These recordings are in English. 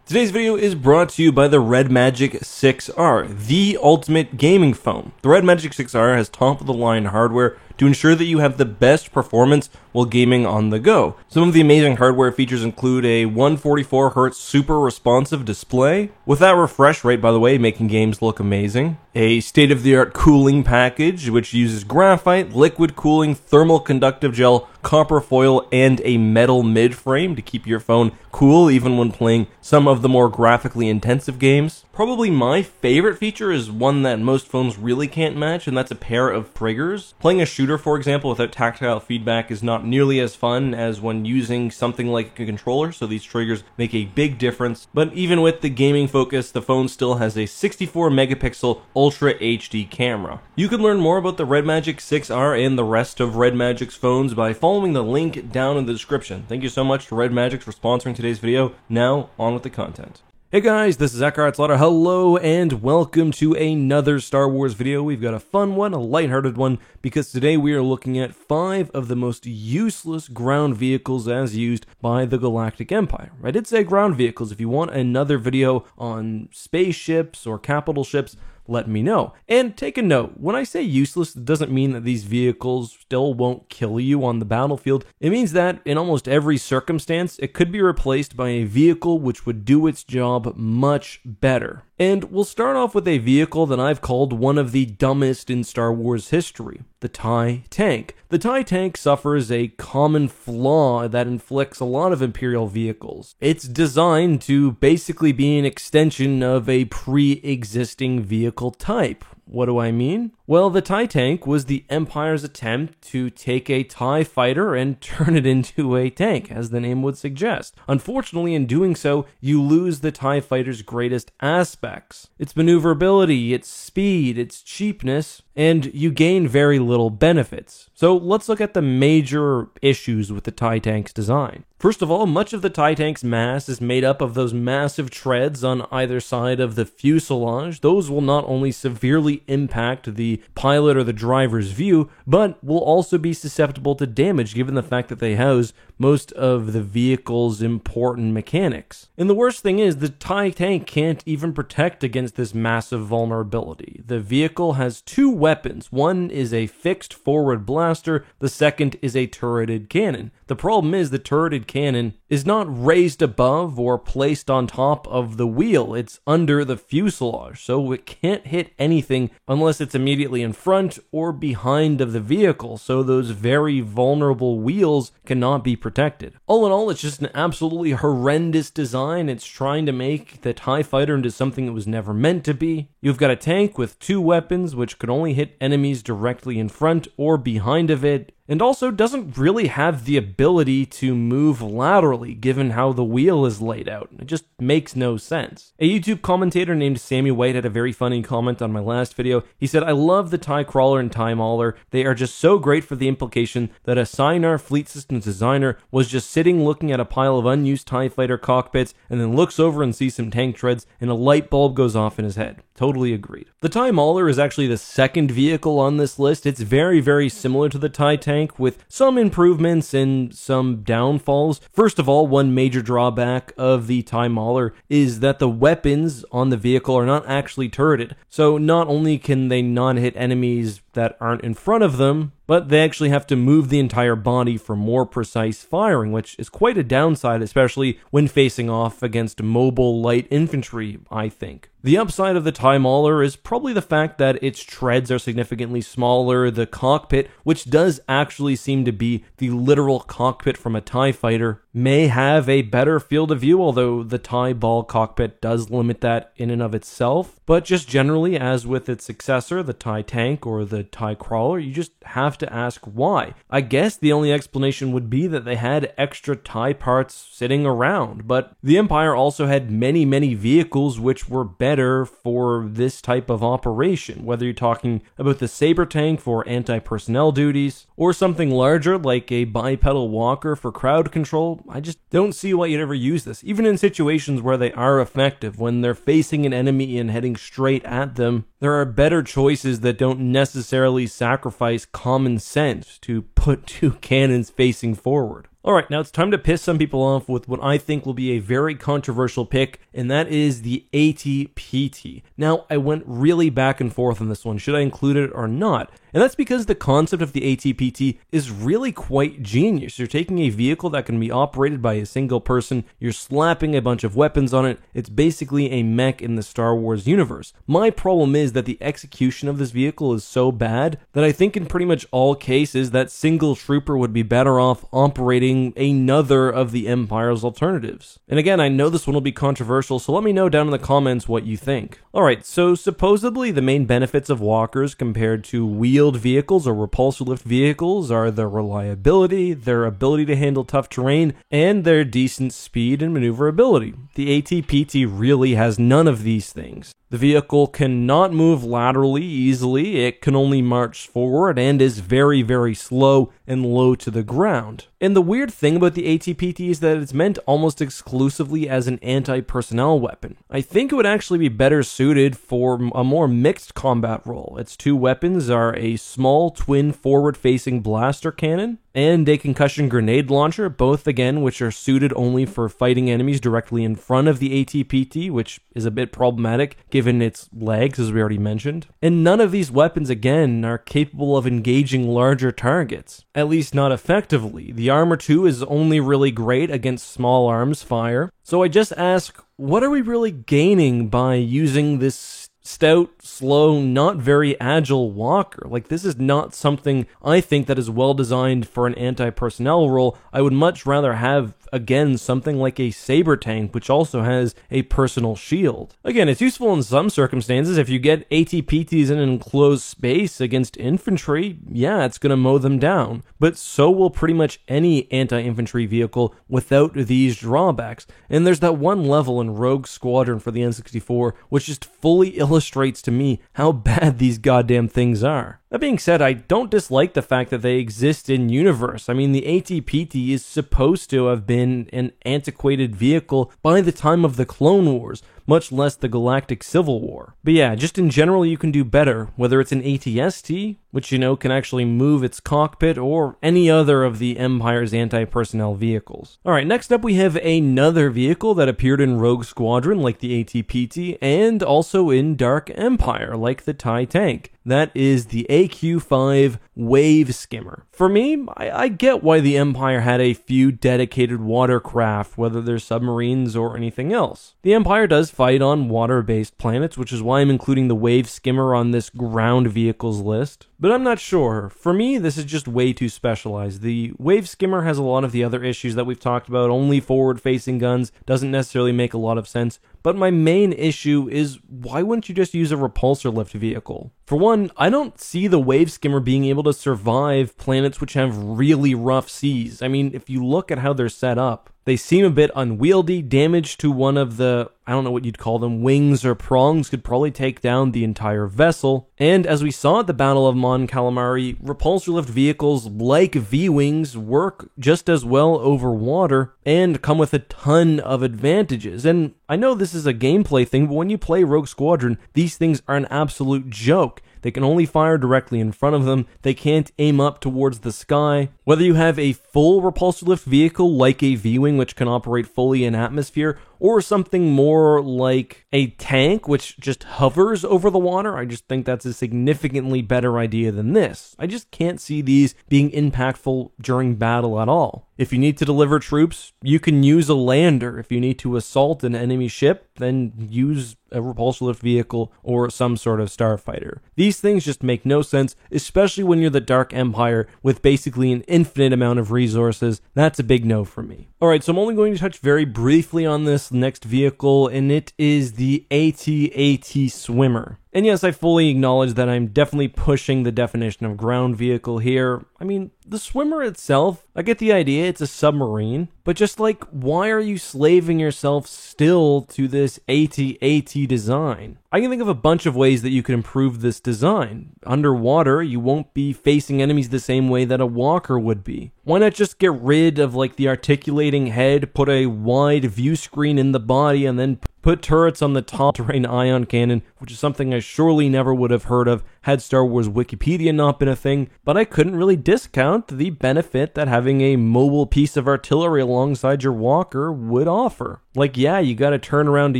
Today's video is brought to you by the Red Magic 6R, the ultimate gaming phone. The Red Magic 6R has top-of-the-line hardware to ensure that you have the best performance while gaming on the go. Some of the amazing hardware features include a 144Hz super responsive display, with that refresh rate, by the way, making games look amazing. A state-of-the-art cooling package, which uses graphite, liquid cooling, thermal conductive gel, copper foil, and a metal mid-frame to keep your phone cool even when playing some of the more graphically intensive games. Probably my favorite feature is one that most phones really can't match, and that's a pair of triggers. Playing a shooter, for example, without tactile feedback is not nearly as fun as when using something like a controller, so these triggers make a big difference. But even with the gaming focus, the phone still has a 64 megapixel Ultra HD camera. You can learn more about the Red Magic 6R and the rest of Red Magic's phones by following the link down in the description. Thank you so much to Red Magic for sponsoring today's video. Now, on with the content. Hey guys, this is Eckhart Slaughter. Hello and welcome to another Star Wars video. We've got a fun one, a lighthearted one, because today we are looking at 5 of the most useless ground vehicles as used by the Galactic Empire. I did say ground vehicles. If you want another video on spaceships or capital ships, let me know. And take a note, when I say useless, it doesn't mean that these vehicles still won't kill you on the battlefield. It means that in almost every circumstance, it could be replaced by a vehicle which would do its job much better. And we'll start off with a vehicle that I've called one of the dumbest in Star Wars history, the TIE Tank. The TIE Tank suffers a common flaw that inflicts a lot of Imperial vehicles. It's designed to basically be an extension of a pre-existing vehicle type. What do I mean? Well, the TIE Tank was the Empire's attempt to take a TIE fighter and turn it into a tank, as the name would suggest. Unfortunately, in doing so, you lose the TIE fighter's greatest aspects. Its maneuverability, its speed, its cheapness, and you gain very little benefits. So let's look at the major issues with the TIE Tank's design. First of all, much of the TIE Tank's mass is made up of those massive treads on either side of the fuselage. Those will not only severely impact the pilot or the driver's view, but will also be susceptible to damage given the fact that they house most of the vehicle's important mechanics. And the worst thing is, the TIE Tank can't even protect against this massive vulnerability. The vehicle has 2 weapons. One is a fixed forward blaster, the second is a turreted cannon. The problem is the turreted cannon is not raised above or placed on top of the wheel. It's under the fuselage, so it can't hit anything unless it's immediately in front or behind of the vehicle, so those very vulnerable wheels cannot be protected. All in all, it's just an absolutely horrendous design. It's trying to make the TIE fighter into something it was never meant to be. You've got a tank with 2 weapons which could only hit enemies directly in front or behind of it, and also doesn't really have the ability to move laterally given how the wheel is laid out. It just makes no sense. A YouTube commentator named Sammy White had a very funny comment on my last video. He said, "I love the TIE Crawler and TIE Mauler. They are just so great for the implication that a Sienar Fleet Systems designer was just sitting looking at a pile of unused TIE fighter cockpits and then looks over and sees some tank treads and a light bulb goes off in his head." Totally agreed. The TIE Mauler is actually the second vehicle on this list. It's very, very similar to the TIE Tank with some improvements and some downfalls. First of all, one major drawback of the TIE Mauler is that the weapons on the vehicle are not actually turreted. So not only can they not hit enemies that aren't in front of them, but they actually have to move the entire body for more precise firing, which is quite a downside, especially when facing off against mobile light infantry, I think. The upside of the TIE Mauler is probably the fact that its treads are significantly smaller. The cockpit, which does actually seem to be the literal cockpit from a TIE fighter, may have a better field of view, although the TIE Ball cockpit does limit that in and of itself. But just generally, as with its successor, the TIE Tank or the TIE Crawler, you just have to ask why. I guess the only explanation would be that they had extra TIE parts sitting around, but the Empire also had many, many vehicles which were better for this type of operation, whether you're talking about the Saber Tank for anti-personnel duties, or something larger like a bipedal walker for crowd control. I just don't see why you'd ever use this, even in situations where they are effective. When they're facing an enemy and heading straight at them, there are better choices that don't necessarily sacrifice common sense to put 2 cannons facing forward. Alright, now it's time to piss some people off with what I think will be a very controversial pick, and that is the ATPT. Now, I went really back and forth on this one. Should I include it or not? And that's because the concept of the ATPT is really quite genius. You're taking a vehicle that can be operated by a single person, you're slapping a bunch of weapons on it, it's basically a mech in the Star Wars universe. My problem is that the execution of this vehicle is so bad that I think in pretty much all cases that single trooper would be better off operating another of the Empire's alternatives. And again, I know this one will be controversial, so let me know down in the comments what you think. Alright, so supposedly the main benefits of walkers compared to wheeled vehicles or repulsor lift vehicles are their reliability, their ability to handle tough terrain, and their decent speed and maneuverability. The ATPT really has none of these things. The vehicle cannot move laterally easily, it can only march forward and is very, very slow and low to the ground. And the weird thing about the ATPT is that it's meant almost exclusively as an anti-personnel weapon. I think it would actually be better suited for a more mixed combat role. Its two weapons are a small twin forward-facing blaster cannon and a concussion grenade launcher, both again which are suited only for fighting enemies directly in front of the ATPT, which is a bit problematic given its legs, as we already mentioned. And none of these weapons, again, are capable of engaging larger targets, at least not effectively. The Armor 2 is only really great against small arms fire. So I just ask, what are we really gaining by using this stout, slow, not very agile walker? Like, this is not something I think that is well designed for an anti-personnel role. I would much rather have, again, something like a saber tank, which also has a personal shield. Again, it's useful in some circumstances. If you get ATPTs in an enclosed space against infantry, yeah, it's going to mow them down. But so will pretty much any anti-infantry vehicle without these drawbacks. And there's that one level in Rogue Squadron for the N64 which just fully illustrates to me how bad these goddamn things are. That being said, I don't dislike the fact that they exist in universe. I mean, the ATPT is supposed to have been an antiquated vehicle by the time of the Clone Wars, much less the Galactic Civil War. But yeah, just in general, you can do better, whether it's an ATST, which, you know, can actually move its cockpit, or any other of the Empire's anti-personnel vehicles. Alright, next up we have another vehicle that appeared in Rogue Squadron, like the ATPT, and also in Dark Empire, like the TIE tank. That is the AQ-5 Wave Skimmer. For me, I get why the Empire had a few dedicated watercraft, whether they're submarines or anything else. The Empire does fight on water-based planets, which is why I'm including the Wave Skimmer on this ground vehicles list. But I'm not sure. For me, this is just way too specialized. The Wave Skimmer has a lot of the other issues that we've talked about. Only forward-facing guns doesn't necessarily make a lot of sense. But my main issue is, why wouldn't you just use a repulsor lift vehicle? For one, I don't see the Wave Skimmer being able to survive planets which have really rough seas. I mean, if you look at how they're set up, they seem a bit unwieldy. Damage to one of the, I don't know what you'd call them, wings or prongs could probably take down the entire vessel. And as we saw at the Battle of Mon Calamari, repulsor lift vehicles like V-Wings work just as well over water and come with a ton of advantages. And I know this is a gameplay thing, but when you play Rogue Squadron, these things are an absolute joke. They can only fire directly in front of them. They can't aim up towards the sky. Whether you have a full repulsor lift vehicle like a V-Wing, which can operate fully in atmosphere, or something more like a tank which just hovers over the water, I just think that's a significantly better idea than this. I just can't see these being impactful during battle at all. If you need to deliver troops, you can use a lander. If you need to assault an enemy ship, then use a repulsor lift vehicle or some sort of starfighter. These things just make no sense, especially when you're the Dark Empire with basically an infinite amount of resources. That's a big no for me. Alright, so I'm only going to touch very briefly on this next vehicle, and it is the AT-AT Swimmer. And yes, I fully acknowledge that I'm definitely pushing the definition of ground vehicle here. I mean, the Swimmer itself, I get the idea, it's a submarine, but just like, why are you slaving yourself still to this AT-AT design? I can think of a bunch of ways that you could improve this design. Underwater, you won't be facing enemies the same way that a walker would be. Why not just get rid of like the articulating head, put a wide view screen in the body, and then put turrets on the top terrain ion cannon, which is something I surely never would have heard of had Star Wars Wikipedia not been a thing, but I couldn't really discount the benefit that having a mobile piece of artillery alongside your walker would offer. Like, yeah, you gotta turn around to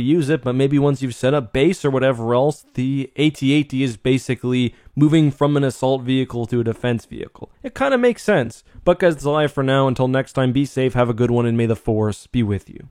use it, but maybe once you've set up base or whatever else, the AT-AT is basically moving from an assault vehicle to a defense vehicle. It kind of makes sense. But guys, that's all I have for now. Until next time, be safe, have a good one, and may the Force be with you.